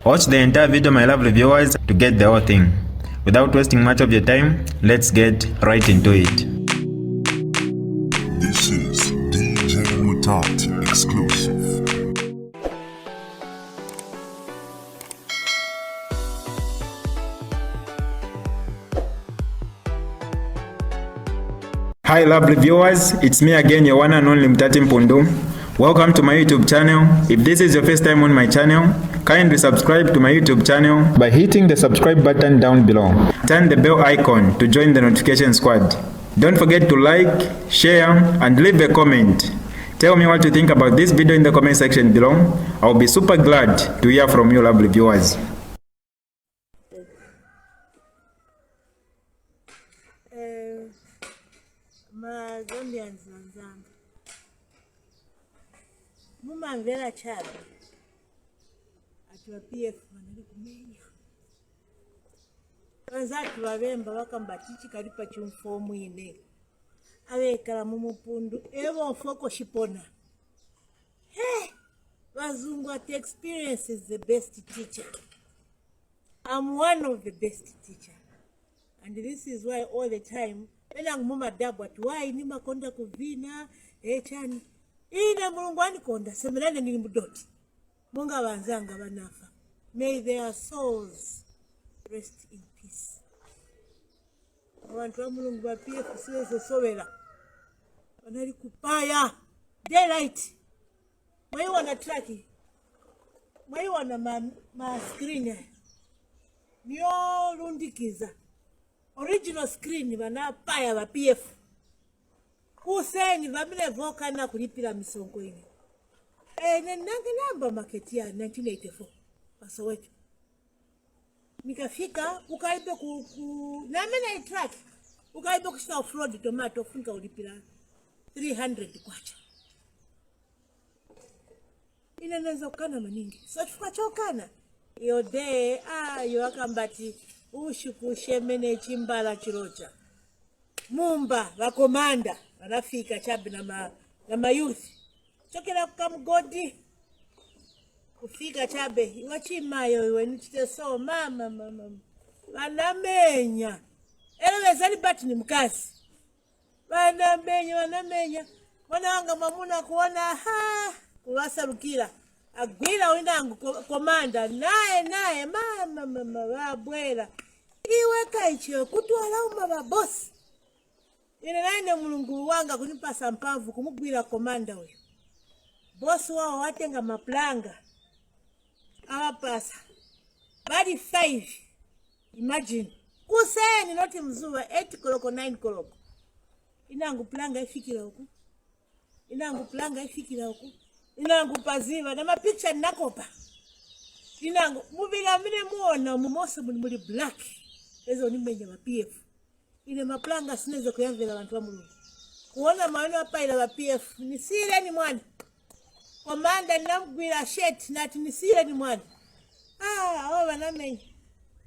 Watch the entire video, my lovely viewers, to get the whole thing. Without wasting much of your time, let's get right into it. This is DJ Mutati exclusive. Hi lovely viewers, it's me again, your one and only Mutati Mpundu. Welcome to my YouTube channel. If this is your first time on my channel, kindly subscribe to my YouTube channel by hitting the subscribe button down below. Turn the bell icon to join the notification squad. Don't forget to like, share, and leave a comment. Tell me what you think about this video in the comment section below. I'll be super glad to hear from you lovely viewers. Zambians wanzangu mumamvera chalo atiwa PF vanali kumenya vanzatu vavemba vakambatichi kalipa chimfomu ine avekala mumpundu evo mfoko shipona. Hey, vazungu ati experience is the best teacher. I'm one of the best teacher, and this is why all the time ena ngumuma dabu ati wai ni makonda kuvina chani ina mulungu anikonda semelane nili mudoti munga wanzanga banafa. May their souls rest in peace. Abantu wa mulungu ba PF siweze sowela wanali kupaya daylight mwayi wana traki mwayi wana ma screen niyo lundikiza original screen vanapaya va PF kuseni vamile voka na kulipira misongo ine nange namba maketi ya 1984 Pasoweto nikafika ukaibe na mena itrack ukaibe kushita offroad tomato funka ulipira 300 kwacha ina nazo kana maningi so chukwa chokana iyo day yo akambati ushukushe mene chimbala chirocha mumba vakomanda vanafika chabi na mayuthi chokera kukamugodi kufika chabe iwachimayo iwe nichite so mama vanamenya elewezali bati ni mkazi vanamenya mwana wanga mamuna kuona kuwasarukira agwira winangu komanda naye mama vabwera iwe kaichio kutwala uma babosi ine naine mulungu wanga kunipasa mpavu kumugwira komanda huyo bosi wao watenga maplanga awapasa badi 5. Imagine kuseni noti mzuwa 8 koloko 9 koloko inangu planga ifikira huku inangu paziva na mapicha nakopa inangu mubila mine muona mumose muli black ezo nimenya ma PF ine maplanga sinezo kuyamvela abantu wa mulungu kuona maana hapa ila wa PF ni sire ni mwana komanda namgwira shet nati ni sire ni mwana wao wanamenya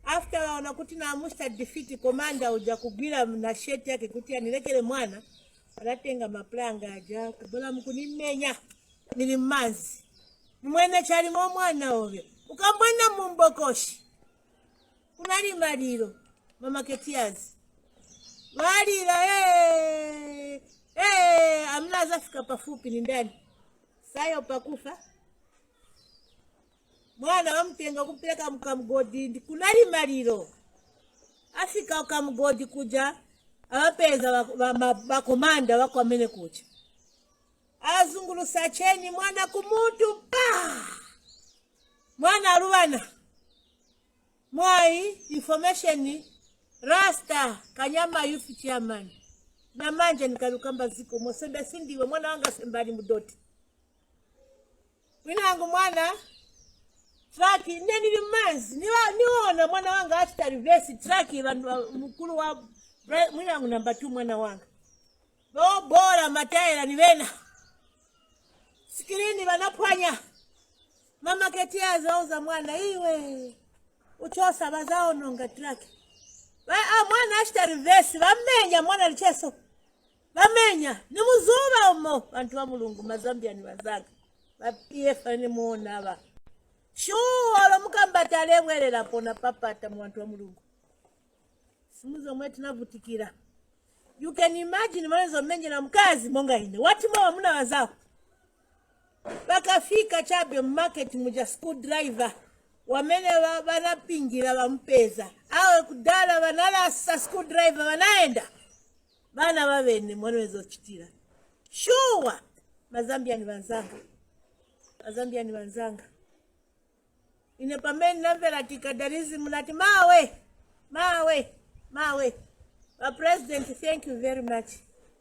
after waona kuti na musta defeat komanda uja kugwira na shet yake kuti anilekele mwana wanatenga maplanga aja kubola mkunimenya nili mazi mwene chali mwana ovyo ukambwena mumbokoshi kunali maliro mama ketiazi malira amna zafika pafupi ni ndani sayo pakufa mwana wamtenga kupeleka mkamgodi kunali maliro afika ukamgodi kuja awapeza bakomanda wako amene kucha azungulu sacheni mwana kumutu mwana aruwana mwai information rasta kanyama youth chairman na manje nikalukamba ziko mosenda sindiwe mwana wanga sembali mudoti winangu mwana traki neni limanzi niona mwana wanga after reverse traki mkulu wa mwinangu namba 2 mwana wanga bora mataira niwena sikirini vanapwanya mama ketia zauza mwana iwe uchosa bazao nonga traki mwana ashita reverse vamenya mwana licheso vamenya ni muzuva umo vantu wa mulungu mazambia ni vazaga va PF ni muona ava shuwa lo mukambata Muyale bwerera pona papata mu bantu wa Mulungu. Simuzo mwe tunavutikira. You can imagine mwanzo mmenje na mkazi monga ine. Wati mwa muna wazao. Bakafika Chabe market muja school driver. Wamene wanapingira wampeza. Awe kudala wanala sa school driver wanaenda. Bana wavene mwanwezo chitira. Sure. Mazambia ni wanzanga. Mazambia ni wanzanga. Ine pameni navela tikadarizi munati mawe. President, thank you very much.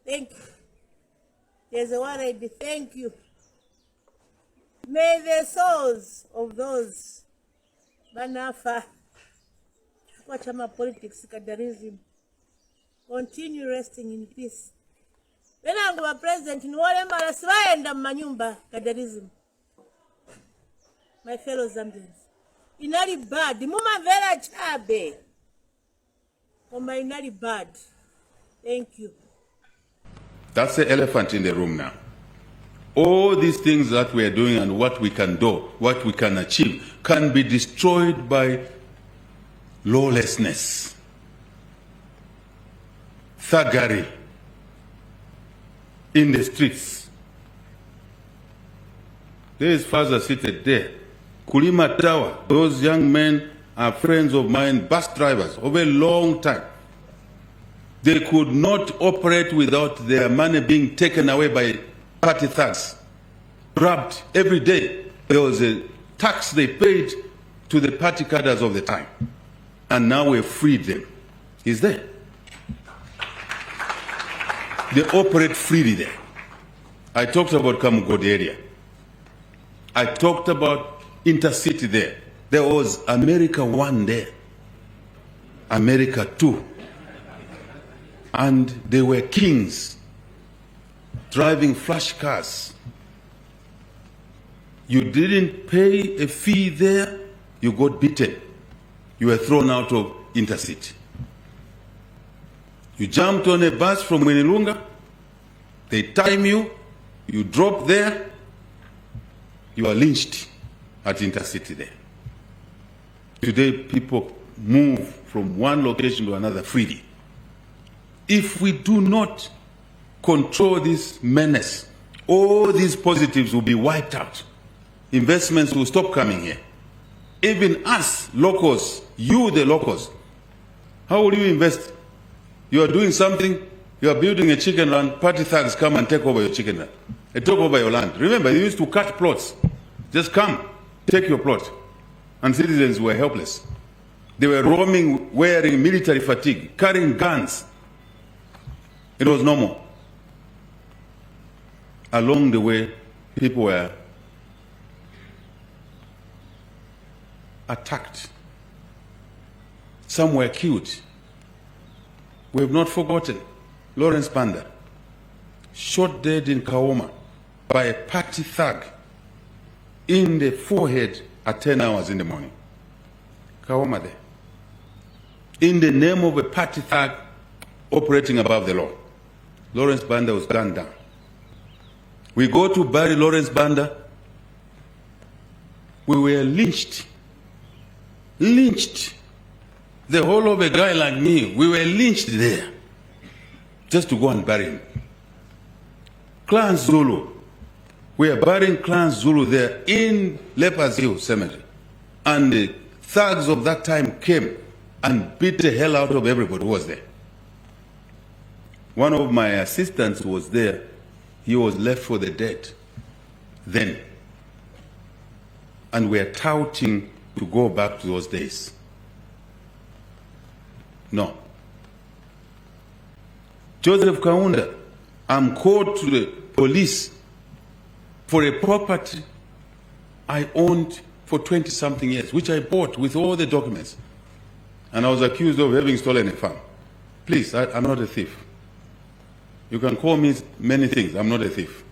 Thank you. There's a word I did. Thank you. May the souls of those Banafa Wachama politics kadarism continue resting in peace. When I'm president in wale marasiwaenda manyumba kadarism. My fellow Zambians. Inali bad. Muma vera Chabe. Oma inali bad. Thank you. That's the elephant in the room now. All these things that we are doing and what we can do, what we can achieve, can be destroyed by lawlessness, thuggery in the streets. There is father seated there. Kulima Tower, those young men are friends of mine, bus drivers, over a long time. They could not operate without their money being taken away by party thugs. Grabbed every day. There was a tax they paid to the party cadres of the time. And now we've freed them. He's there. They operate freely there. I talked about Kamugod area. I talked about intercity there. There was America 1 there. America 2. And they were kings driving flash cars. You didn't pay a fee there, you got beaten. You were thrown out of intercity. You jumped on a bus from Winilunga, they time you, you drop there, you are lynched at intercity there. Today, people move from one location to another freely. If we do not control this menace, all these positives will be wiped out. Investments will stop coming here. Even us, locals, you the locals, how will you invest? You are doing something, you are building a chicken run, party thugs come and take over your chicken run. They take over your land. Remember, they used to cut plots. Just come, take your plot. And citizens were helpless. They were roaming, wearing military fatigue, carrying guns. It was normal. Along the way, people were attacked. Some were killed. We have not forgotten Lawrence Banda, shot dead in Kaoma by a party thug in the forehead at 10 hours in the morning. Kaoma there. In the name of a party thug operating above the law. Lawrence Banda was gunned down. We go to bury Lawrence Banda. We were lynched. Lynched. The whole of a guy like me, we were lynched there just to go and bury him. Clan Zulu. We are burying Clan Zulu there in Lepers Hill Cemetery. And the thugs of that time came and beat the hell out of everybody who was there. One of my assistants was there. He was left for the dead then. And we are touting to go back to those days. No. Joseph Kaunda, I'm called to the police for a property I owned for 20-something years, which I bought with all the documents. And I was accused of having stolen a farm. Please, I'm not a thief. You can call me many things. I'm not a thief.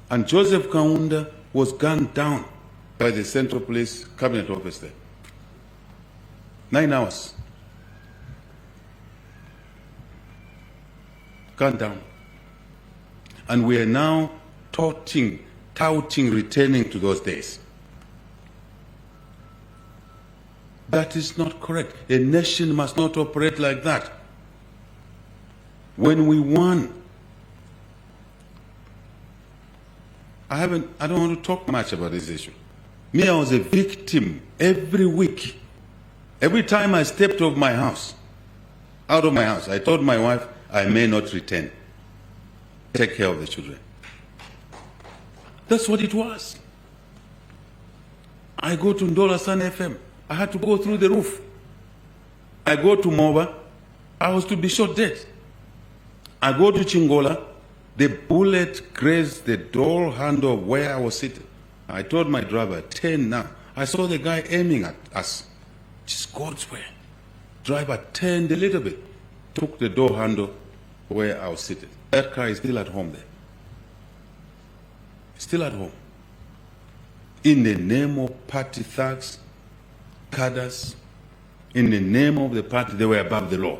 And Joseph Kaunda was gunned down by the Central Police Cabinet Office there. 9 hours. Gunned down. And we are now touting, returning to those days. That is not correct. A nation must not operate like that. When we won, I don't want to talk much about this issue. Me, I was a victim every week. Every time I stepped out of my house, I told my wife, I may not return. Take care of the children. That's what it was. I go to Ndola Sun FM. I had to go through the roof. I go to Moba. I was to be shot dead. I go to Chingola. The bullet grazed the door handle where I was sitting. I told my driver, turn now. I saw the guy aiming at us. Just God's way. Driver turned a little bit, took the door handle where I was sitting. That car is still at home there. Still at home. In the name of party thugs, cadres, in the name of the party, they were above the law.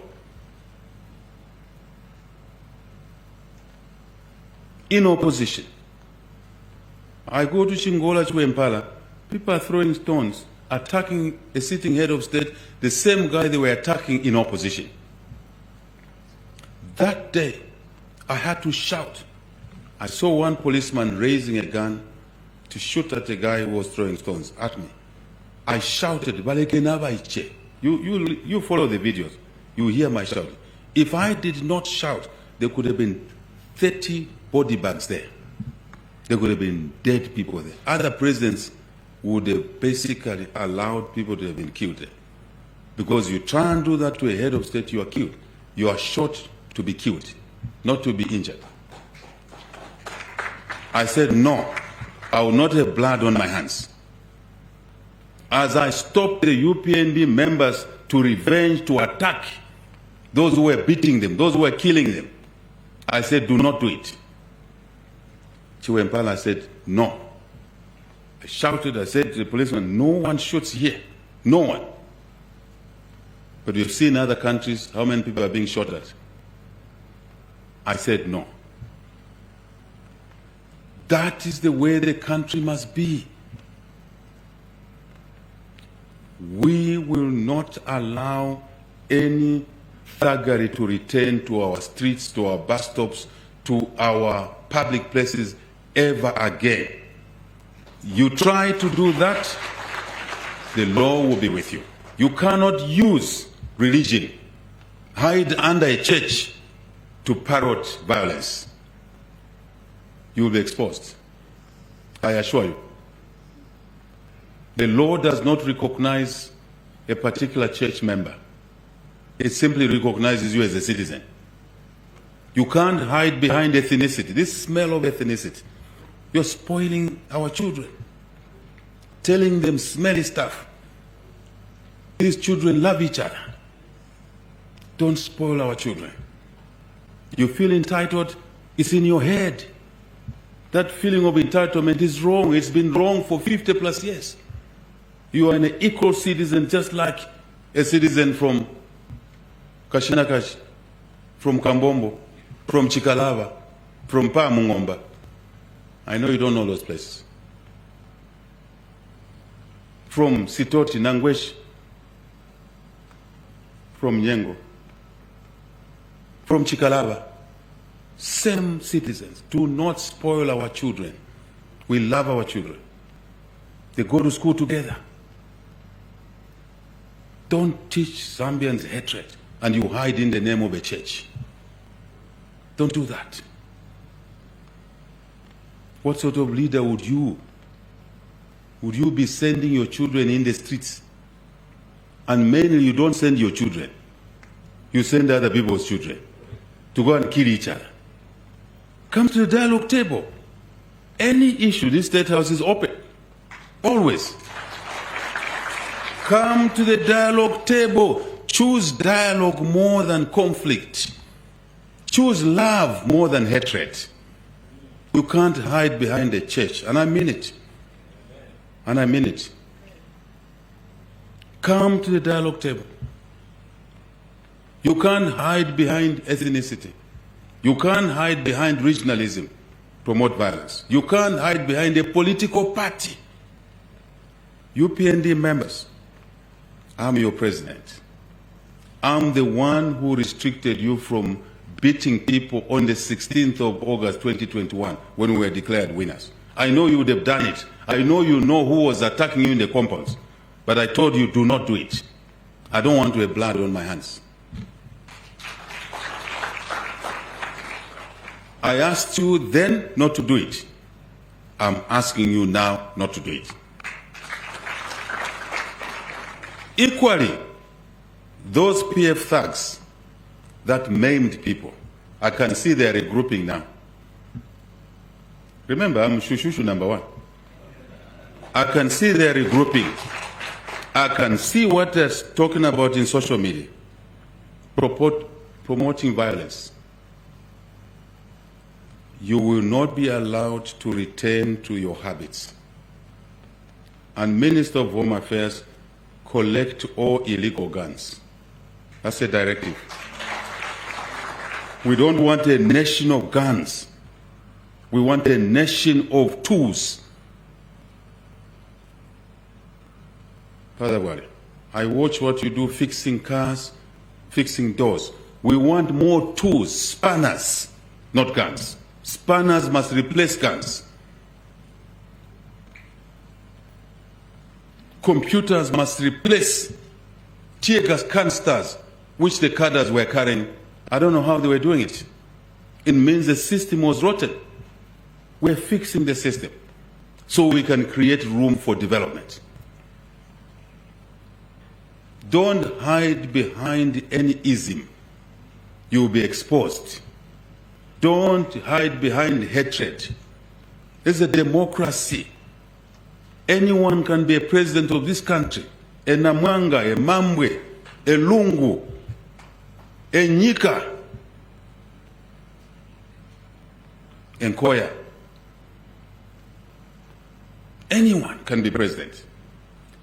In opposition, I go to Chingola, Chwempala, people are throwing stones, attacking a sitting head of state, the same guy they were attacking in opposition. That day, I had to shout. I saw one policeman raising a gun to shoot at a guy who was throwing stones at me. I shouted, you follow the videos, you hear my shout. If I did not shout, there could have been 30 body bags there. There could have been dead people there. Other presidents would have basically allowed people to have been killed there. Because you try and do that to a head of state, you are killed. You are shot to be killed, not to be injured. I said, no, I will not have blood on my hands. As I stopped the UPND members to revenge, to attack those who were beating them, those who were killing them, I said, do not do it. Chiwempala said, no. I shouted, I said to the policeman, no one shoots here, no one. But you've seen in other countries how many people are being shot at. I said, no. That is the way the country must be. We will not allow any thuggery to return to our streets, to our bus stops, to our public places ever again. You try to do that, the law will be with you. You cannot use religion, hide under a church to parrot violence. You will be exposed. I assure you. The law does not recognize a particular church member. It simply recognizes you as a citizen. You can't hide behind ethnicity. This smell of ethnicity. You're spoiling our children. Telling them smelly stuff. These children love each other. Don't spoil our children. You feel entitled, it's in your head. That feeling of entitlement is wrong. It's been wrong for 50 plus years. You are an equal citizen, just like a citizen from Kashinakashi, from Kambombo, from Chikalava, from Pamungomba. I know you don't know those places. From Sitoti, Nangwesh, from Nyengo, from Chikalava. Same citizens. Do not spoil our children. We love our children. They go to school together. Don't teach Zambians hatred and you hide in the name of a church. Don't do that. What sort of leader would you be sending your children in the streets? And mainly you don't send your children. You send other people's children to go and kill each other. Come to the dialogue table. Any issue, this State House is open. Always. Come to the dialogue table. Choose dialogue more than conflict. Choose love more than hatred. You can't hide behind a church. And I mean it. And I mean it. Come to the dialogue table. You can't hide behind ethnicity. You can't hide behind regionalism, promote violence. You can't hide behind a political party. UPND members, I'm your president. I'm the one who restricted you from beating people on the 16th of August 2021 when we were declared winners. I know you would have done it. I know you know who was attacking you in the compounds. But I told you, do not do it. I don't want to have blood on my hands. I asked you then not to do it. I'm asking you now not to do it. Equally, those PF thugs that maimed people, I can see they're regrouping now. Remember, I'm Shushushu number 1. I can see they're regrouping. I can see what they're talking about in social media, promoting violence. You will not be allowed to return to your habits. And Minister of Home Affairs, collect all illegal guns. That's a directive. We don't want a nation of guns. We want a nation of tools. Father Wale, I watch what you do fixing cars, fixing doors. We want more tools, spanners, not guns. Spanners must replace guns. Computers must replace tear gas canisters, which the cadres were carrying. I don't know how they were doing it. It means the system was rotten. We're fixing the system so we can create room for development. Don't hide behind any ism. You'll be exposed. Don't hide behind hatred. It's a democracy. Anyone can be a president of this country. A Namwanga, a Mambwe, a Lungu, a Nyika, a Nkoya. Anyone can be president.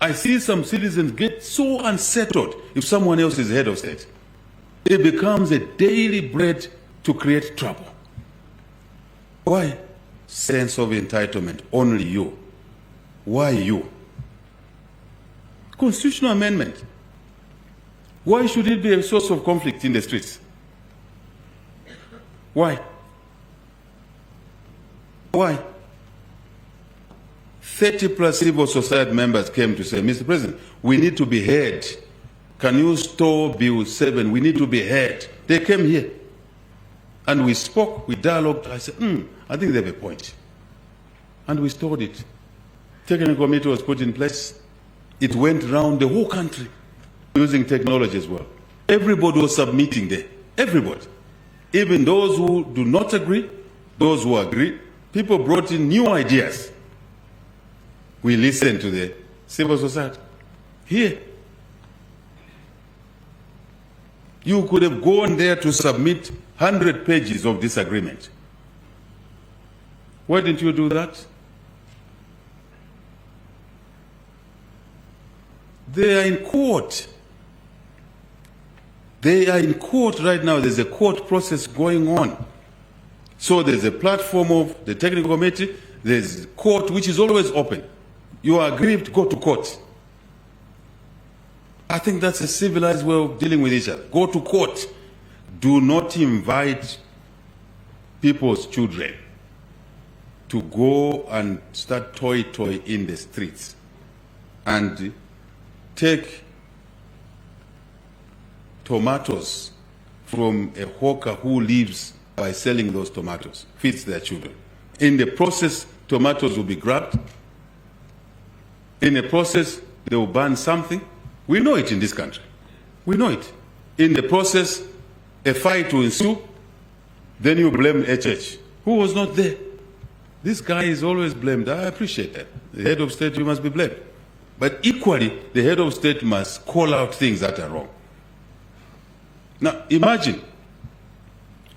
I see some citizens get so unsettled if someone else is head of state. It becomes a daily bread to create trouble. Why? Sense of entitlement. Only you. Why you? Constitutional amendment. Why should it be a source of conflict in the streets? Why? Why? 30 plus civil society members came to say, Mr. President, we need to be heard. Can you store Bill 7? We need to be heard. They came here. And we spoke, we dialogued. I said, I think they have a point. And we stored it. Technical committee was put in place. It went around the whole country using technology as well. Everybody was submitting there. Everybody. Even those who do not agree, those who agree. People brought in new ideas. We listened to the civil society. Here. You could have gone there to submit 100 pages of disagreement. Why didn't you do that? They are in court. They are in court right now. There's a court process going on. So there's a platform of the technical committee. There's court which is always open. You are aggrieved, go to court. I think that's a civilized way of dealing with each other. Go to court. Do not invite people's children to go and start toy in the streets and take tomatoes from a hawker who lives by selling those tomatoes, feeds their children. In the process, tomatoes will be grabbed. In the process, they will burn something. We know it in this country. We know it. In the process, a fight will ensue. Then you blame HH, who was not there. This guy is always blamed. I appreciate that. The head of state, you must be blamed. But equally, the head of state must call out things that are wrong. Now, imagine,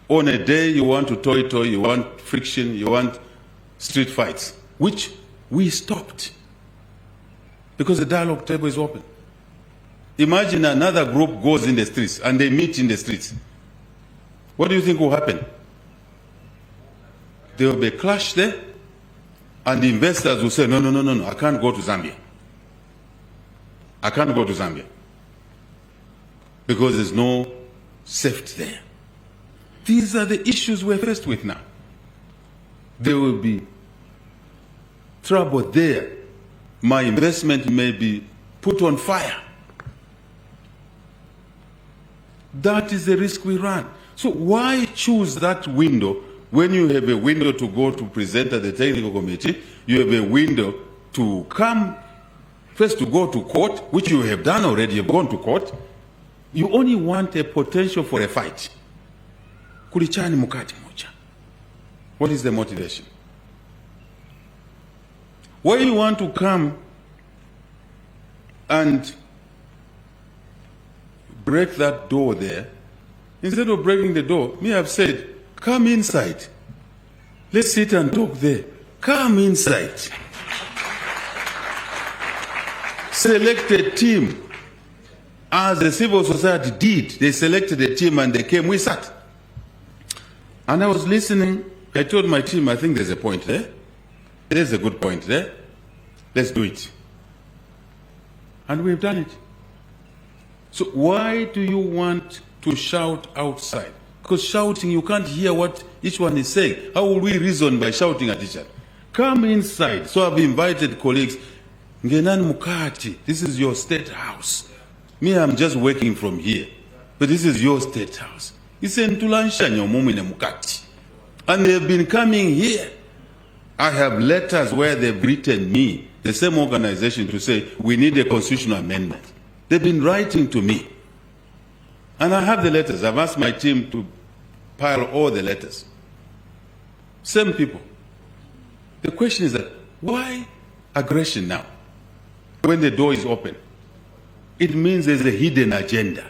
on a day you want to toy, you want friction, you want street fights, which we stopped because the dialogue table is open. Imagine another group goes in the streets and they meet in the streets. What do you think will happen? There will be a clash there, and the investors will say, no, I can't go to Zambia. I can't go to Zambia. because there's no safety there. These are the issues we're faced with now. There will be trouble there. My investment may be put on fire. That is the risk we run. So why choose that window when you have a window to go to present at the technical committee, you have a window to come, first to go to court, which you have done already, you've gone to court. You only want a potential for a fight. Kulichani mukati moja. What is the motivation? Why you want to come and break that door there? Instead of breaking the door, me have said, come inside. Let's sit and talk there. Come inside. Select a team. As the civil society did, they selected a team and they came, we sat. And I was listening. I told my team, I think there's a point there. There's a good point there. Let's do it. And we've done it. So why do you want to shout outside? Because shouting, you can't hear what each one is saying. How will we reason by shouting at each other? Come inside. So I've invited colleagues. Ngenani Mutati, this is your state house. Me, I'm just working from here. But this is your state house. It's in Tulanshanyo Mumine Mukati. And they've been coming here. I have letters where they've written me, the same organization, to say, we need a constitutional amendment. They've been writing to me. And I have the letters. I've asked my team to pile all the letters. Same people. The question is that, why aggression now? When the door is open, it means there's a hidden agenda.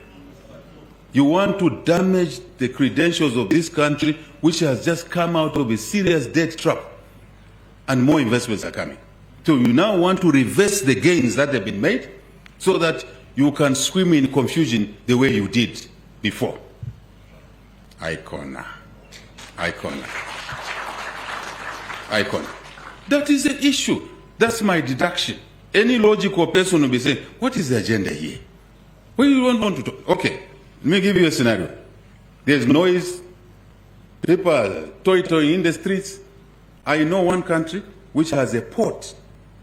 You want to damage the credentials of this country, which has just come out of a serious debt trap, and more investments are coming. So you now want to reverse the gains that have been made so that you can swim in confusion the way you did before. Icon. That is the issue. That's my deduction. Any logical person will be saying, what is the agenda here? Well, you don't want to talk. Okay, let me give you a scenario. There's noise, people are toy-toying in the streets. I know one country which has a port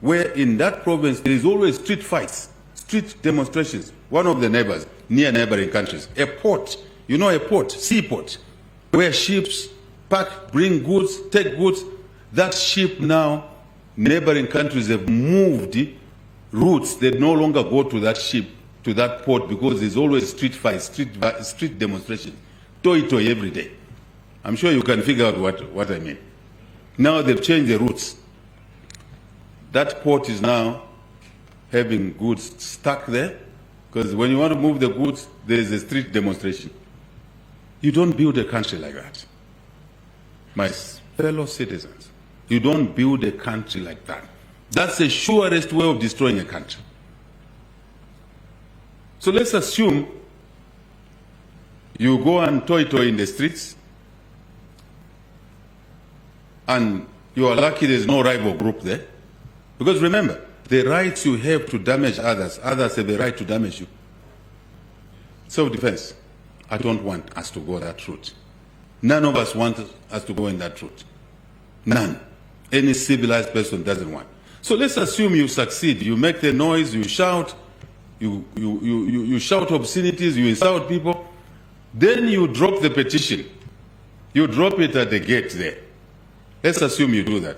where in that province there is always street fights, street demonstrations. One of the neighbors, near neighboring countries, a port, you know, a port, seaport, where ships pack, bring goods, take goods. That ship now, neighboring countries have moved routes. They no longer go to that ship, to that port, because there's always street fights, street demonstrations, toy every day. I'm sure you can figure out what I mean. Now they've changed the routes. That port is now having goods stuck there, because when you want to move the goods, there's a street demonstration. You don't build a country like that. My fellow citizens, you don't build a country like that. That's the surest way of destroying a country. So let's assume you go and toy in the streets, and you are lucky there's no rival group there. Because remember, the rights you have to damage others, others have the right to damage you. Self-defense. I don't want us to go that route. None of us want us to go in that route. None. Any civilized person doesn't want. So let's assume you succeed. You make the noise, you shout, you shout obscenities, you insult people. Then you drop the petition. You drop it at the gate there. Let's assume you do that.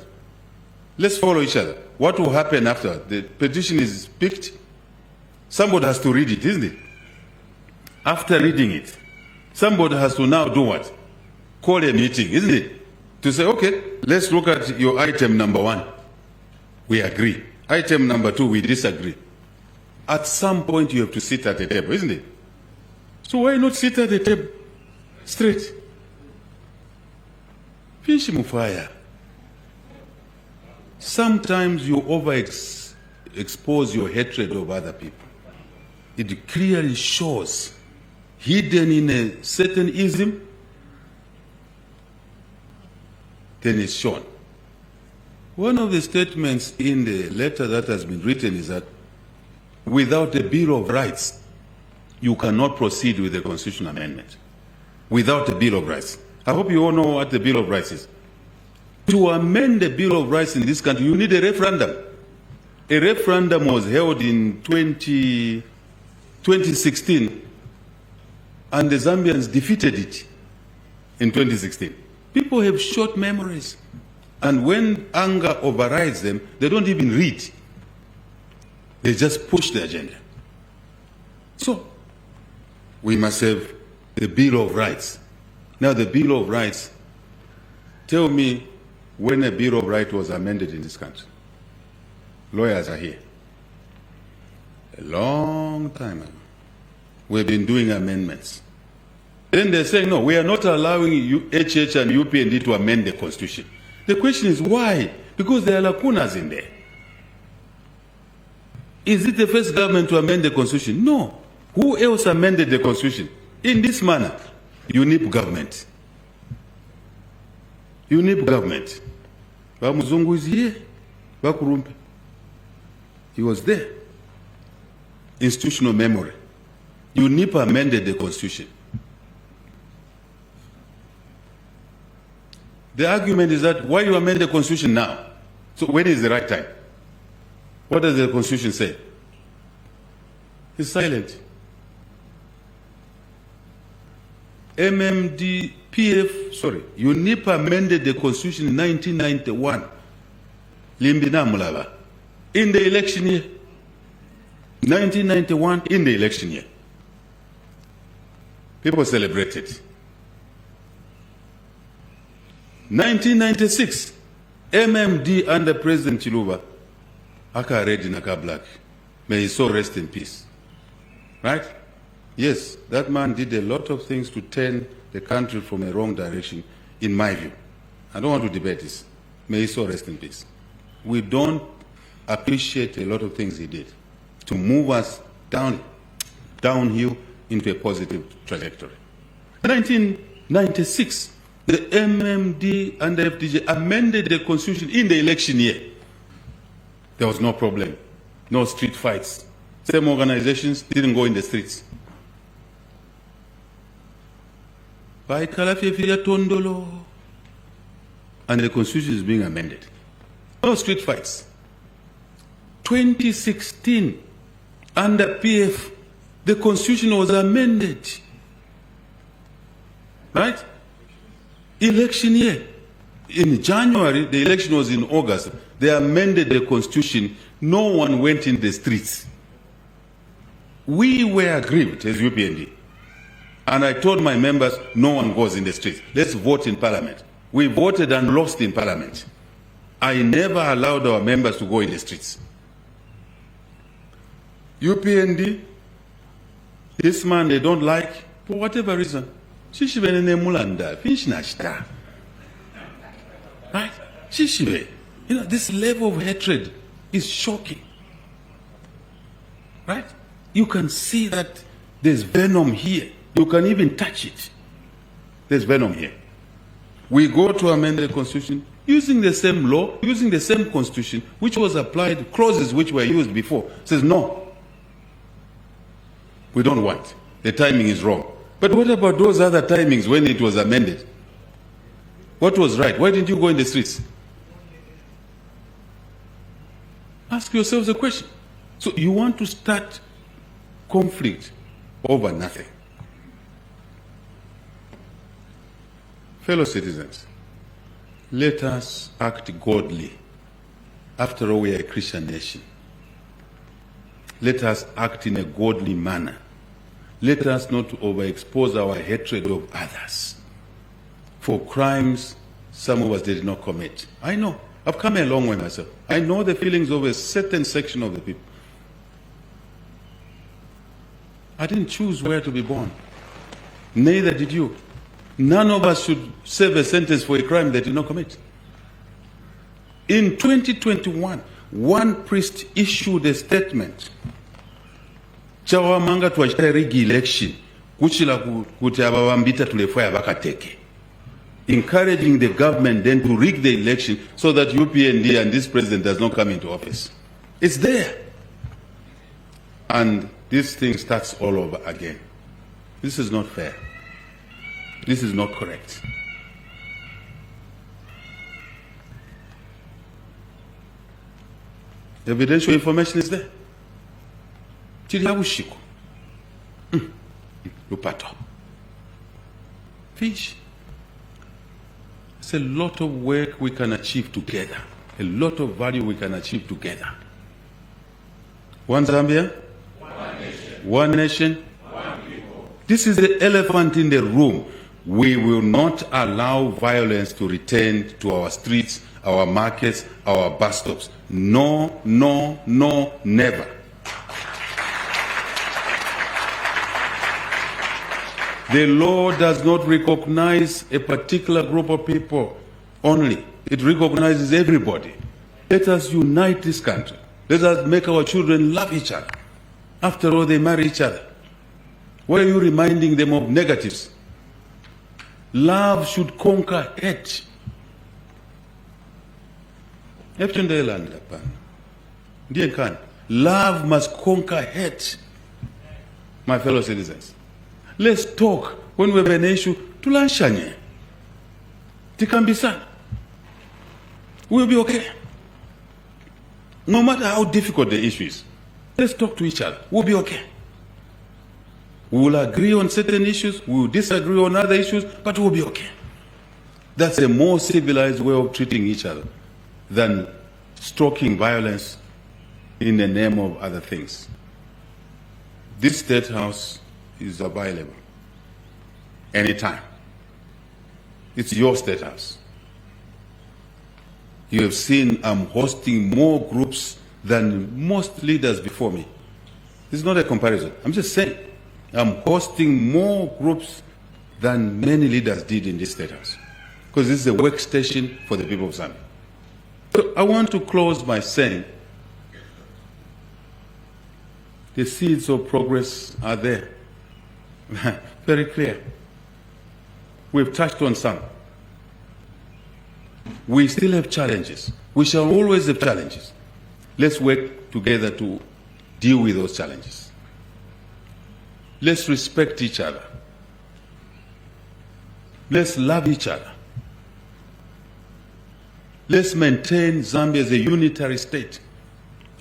Let's follow each other. What will happen after? The petition is picked. Somebody has to read it, isn't it? After reading it, somebody has to now do what? Call a meeting, isn't it? To say, okay, let's look at your item number 1. We agree. Item number 2, we disagree. At some point, you have to sit at the table, isn't it? So why not sit at the table straight? Finish fire. Sometimes you expose your hatred of other people. It clearly shows, hidden in a certain ism, then it's shown. One of the statements in the letter that has been written is that without a Bill of Rights, you cannot proceed with the constitutional amendment without a Bill of Rights. I hope you all know what the Bill of Rights is. To amend the Bill of Rights in this country, you need a referendum. A referendum was held in 2016, and the Zambians defeated it in 2016. People have short memories, and when anger overrides them, they don't even read. They just push the agenda. So, we must have the Bill of Rights. Now, the Bill of Rights, tell me when a Bill of Rights was amended in this country. Lawyers are here. A long time ago. We've been doing amendments. Then they're saying, no, we are not allowing HH and UPND to amend the Constitution. The question is why? Because there are lacunas in there. Is it the first government to amend the Constitution? No. Who else amended the Constitution? In this manner, UNIP government. UNIP government. Bamuzungu is here. Bakurumpe. He was there. Institutional memory. UNIP amended the Constitution. The argument is that why you amend the Constitution now? So when is the right time? What does the Constitution say? It's silent. UNIP amended the Constitution in 1991. Limbina Mulava. In the election year. 1991, in the election year. People celebrated. 1996, MMD under President Chiluba, aka red in aka black. May his soul rest in peace. Right? Yes, that man did a lot of things to turn the country from a wrong direction, in my view. I don't want to debate this. May his soul rest in peace. We don't appreciate a lot of things he did to move us downhill into a positive trajectory. 1996, the MMD and the FDJ amended the Constitution in the election year. There was no problem, no street fights. Same organizations didn't go in the streets. And the Constitution is being amended. No street fights. 2016, under PF, the Constitution was amended. Right? Election year. In January, the election was in August. They amended the Constitution. No one went in the streets. We were aggrieved as UPND. And I told my members, no one goes in the streets. Let's vote in Parliament. We voted and lost in Parliament. I never allowed our members to go in the streets. UPND, this man they don't like, for whatever reason. Right? You know, this level of hatred is shocking. Right? You can see that there's venom here. You can even touch it. There's venom here. We go to amend the Constitution using the same law, using the same Constitution, which was applied, clauses which were used before. Says no. We don't want. The timing is wrong. But what about those other timings when it was amended? What was right? Why didn't you go in the streets? Ask yourselves a question. So you want to start conflict over nothing. Fellow citizens, let us act godly. After all, we are a Christian nation. Let us act in a godly manner. Let us not overexpose our hatred of others for crimes some of us did not commit. I know. I've come a long way myself. I know the feelings of a certain section of the people. I didn't choose where to be born. Neither did you. None of us should serve a sentence for a crime they did not commit. In 2021, one priest issued a statement. Chawamanga twachita rigi election. Kuchila kuti abawambita tulefaya bakateke. Encouraging the government then to rig the election so that UPND and this president does not come into office. It's there. And this thing starts all over again. This is not fair. This is not correct. Evidential information is there. Chiriabushiko. Lupato. Fish. It's a lot of work we can achieve together. A lot of value we can achieve together. One Zambia, one nation, one people. This is the elephant in the room. We will not allow violence to return to our streets, our markets, our bus stops. No, no, no, never. The law does not recognize a particular group of people only. It recognizes everybody. Let us unite this country. Let us make our children love each other. After all, they marry each other. Why are you reminding them of negatives? Love should conquer hate. Love must conquer hate. My fellow citizens, let's talk. When we have an issue, tulanshanye. Tikambisa. We'll be okay. No matter how difficult the issue is, let's talk to each other. We'll be okay. We will agree on certain issues, we will disagree on other issues, but we'll be okay. That's a more civilized way of treating each other than stoking violence in the name of other things. This State House is available anytime. It's your State House. You have seen I'm hosting more groups than most leaders before me. This is not a comparison. I'm just saying I'm hosting more groups than many leaders did in this State House, because this is a workstation for the people of Zambia. So I want to close by saying the seeds of progress are there. Very clear. We've touched on some. We still have challenges. We shall always have challenges. Let's work together to deal with those challenges. Let's respect each other. Let's love each other. Let's maintain Zambia as a unitary state.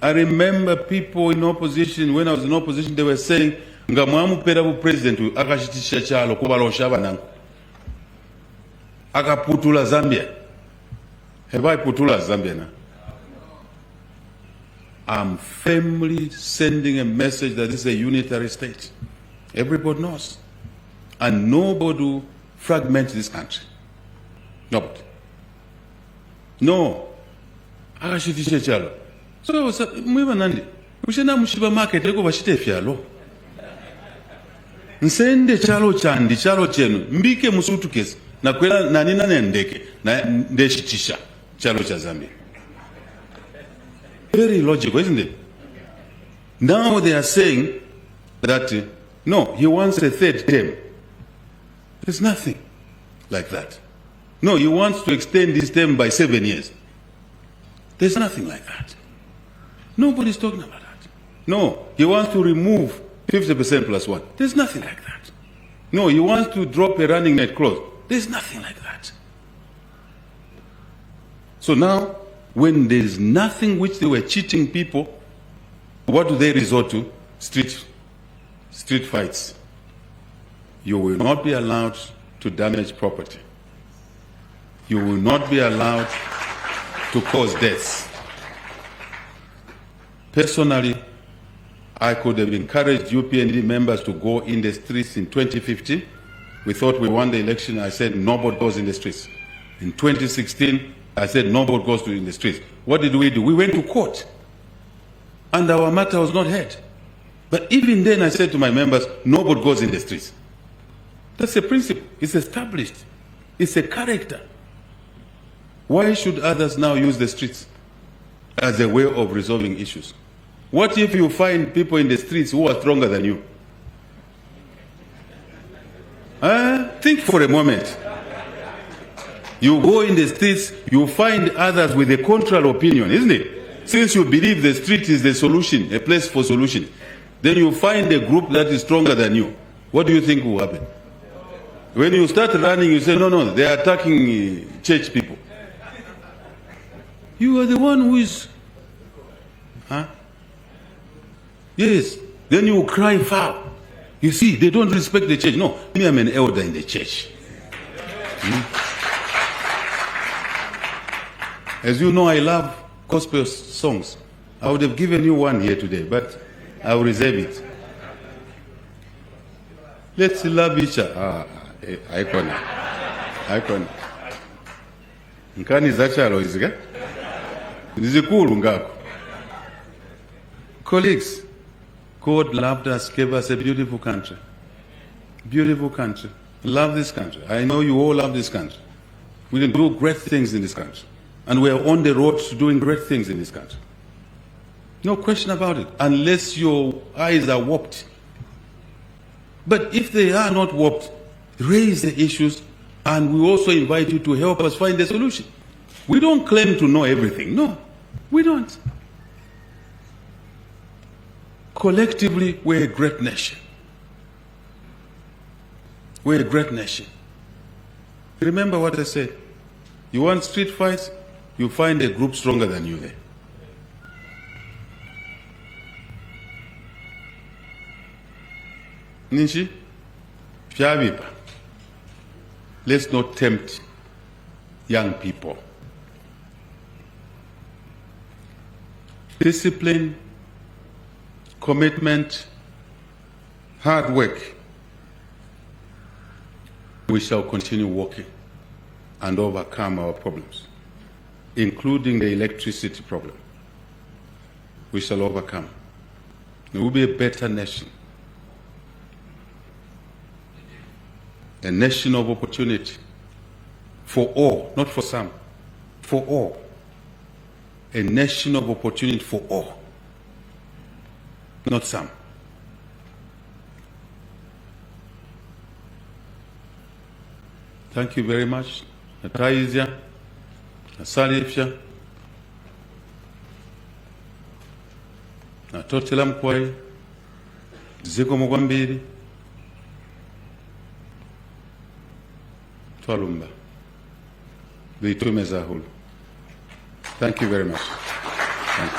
I remember people in opposition, when I was in opposition, they were saying, "Ngamwamu perabu president akashitisha chalo kubalosha banangu. Akaputula Zambia." Have I putula Zambia now? I'm firmly sending a message that this is a unitary state. Everybody knows. And nobody will fragment this country. Nobody. No. Akashitisha chalo. So, mwiba nandi. Ushena mushiba market leko bashite fyalo. Nsende chalo chandi, chalo chenu. Mbike musutu kesi. Na kwela nanina nendeke. Na ndeshitisha. Chalo cha Zambia. Very logical, isn't it? Now they are saying that, no, he wants a third term. There's nothing like that. No, he wants to extend this term by 7 years. There's nothing like that. Nobody's talking about that. No, he wants to remove 50% plus 1. There's nothing like that. No, he wants to drop a running net clause. There's nothing like that. So now, when there's nothing which they were cheating people, what do they resort to? Street fights. You will not be allowed to damage property. You will not be allowed to cause deaths. Personally, I could have encouraged UPND members to go in the streets in 2015. We thought we won the election. I said nobody goes in the streets. In 2016, I said nobody goes in the streets. What did we do? We went to court, and our matter was not heard. But even then, I said to my members, nobody goes in the streets. That's a principle. It's established. It's a character. Why should others now use the streets as a way of resolving issues? What if you find people in the streets who are stronger than you? Think for a moment. You go in the streets, you find others with a contrary opinion, isn't it? Since you believe the street is the solution, a place for solution, then you find a group that is stronger than you. What do you think will happen? When you start running, you say, no, they are attacking church people. You are the one who is, Yes. Then you cry foul. You see, they don't respect the church. No, me, I'm an elder in the church. As you know, I love gospel songs. I would have given you one here today, but I will reserve it. Let's love each other. Icon. Nkani zachalo iziga? Nizikulu ngako. Colleagues, God loved us, gave us a beautiful country. Beautiful country. Love this country. I know you all love this country. We can do great things in this country. And we are on the road to doing great things in this country. No question about it, unless your eyes are warped. But if they are not warped, raise the issues, and we also invite you to help us find a solution. We don't claim to know everything. No, we don't. Collectively, we're a great nation. We're a great nation. Remember what I said. You want street fights? You find a group stronger than you there. Ninshi, Fiabipa. Let's not tempt young people. Discipline, commitment, hard work. We shall continue working and overcome our problems, including the electricity problem. We shall overcome. We will be a better nation. A nation of opportunity for all, not for some, for all. A nation of opportunity for all, not some. Thank you very much. Nataizia, Nasalifia, Natotela Mkwai, Ziko Mugambiri, Twalumba, Vitumeza Hulu. Thank you very much. Thank you.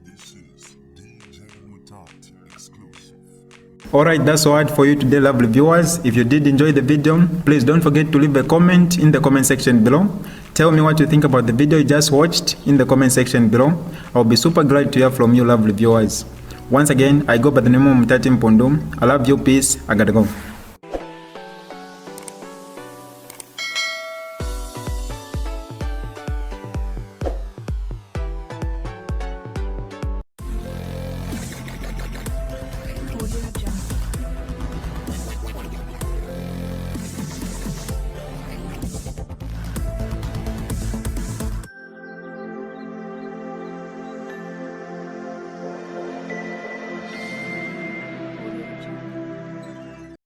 This is DJ Mutati exclusive. Alright, that's all for you today, lovely viewers. If you did enjoy the video, please don't forget to leave a comment in the comment section below. Tell me what you think about the video you just watched in the comment section below. I'll be super glad to hear from you, lovely viewers. Once again, I go by the name of Mutati Mpundu. I love you, peace, I gotta go.